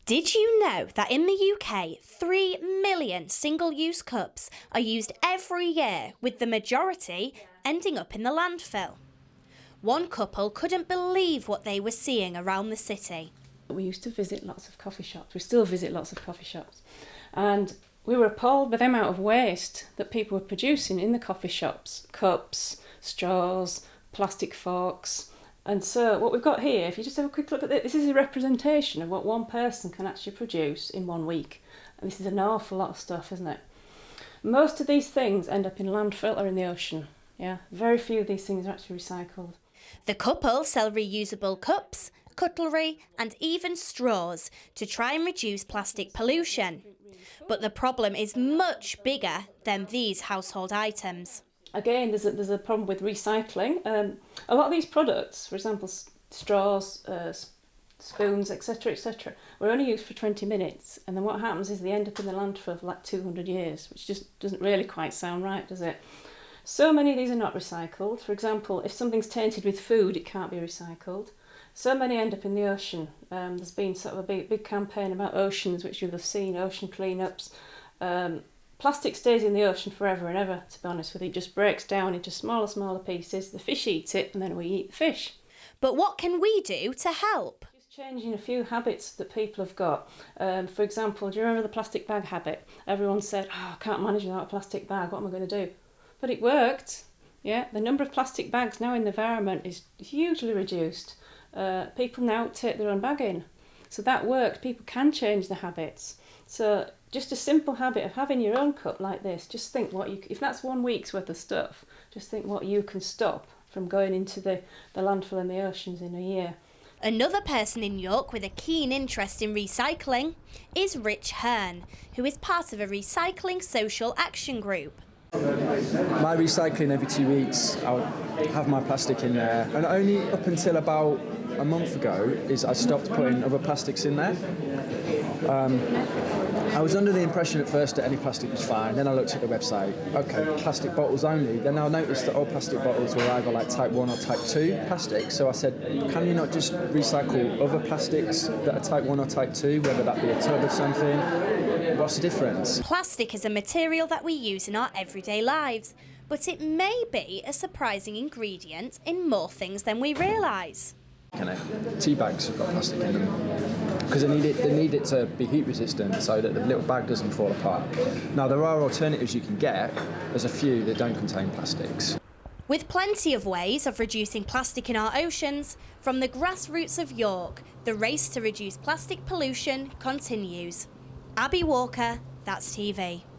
Did you know that in the UK, 3 million single-use cups are used every year, with the majority ending up in the landfill? One couple couldn't believe what they were seeing around the city. We used to visit lots of coffee shops. We still visit lots of coffee shops. And we were appalled by the amount of waste that people were producing in the coffee shops. Cups, straws, plastic forks. And so what we've got here, if you just have a quick look at this is a representation of what one person can actually produce in 1 week. And this is an awful lot of stuff, isn't it? Most of these things end up in landfill or in the ocean. Yeah, very few of these things are actually recycled. The couple sell reusable cups, cutlery and even straws to try and reduce plastic pollution. But the problem is much bigger than these household items. Again, there's a problem with recycling. A lot of these products, for example, straws, spoons, etc., were only used for 20 minutes. And then what happens is they end up in the landfill for like 200 years, which just doesn't really quite sound right, does it? So many of these are not recycled. For example, if something's tainted with food, it can't be recycled. So many end up in the ocean. There's been sort of a big campaign about oceans, which you'll have seen, ocean cleanups. Plastic stays in the ocean forever and ever, to be honest with you. It just breaks down into smaller pieces. The fish eat it, and then we eat the fish. But what can we do to help? Just changing a few habits that people have got. For example, do you remember the plastic bag habit? Everyone said, I can't manage without a plastic bag, what am I going to do? But it worked. Yeah, the number of plastic bags now in the environment is hugely reduced. People now take their own bag in. So that worked. People can change the habits. So just a simple habit of having your own cup like this, just think if that's 1 week's worth of stuff, just think what you can stop from going into the landfill and the oceans in a year. Another person in York with a keen interest in recycling is Rich Hearn, who is part of a recycling social action group. My recycling every 2 weeks, I'll have my plastic in there, and only up until about a month ago is I stopped putting other plastics in there. I was under the impression at first that any plastic was fine, then I looked at the website, okay, plastic bottles only, then I noticed that all plastic bottles were either like type 1 or type 2 plastic, so I said, can you not just recycle other plastics that are type 1 or type 2, whether that be a tub or something? What's the difference? Plastic is a material that we use in our everyday lives, but it may be a surprising ingredient in more things than we realise. Tea bags have got plastic in them because they need it to be heat resistant so that the little bag doesn't fall apart. Now there are alternatives you can get. There's a few that don't contain plastics. With plenty of ways of reducing plastic in our oceans, from the grassroots of York, the race to reduce plastic pollution continues. Abby Walker, That's TV.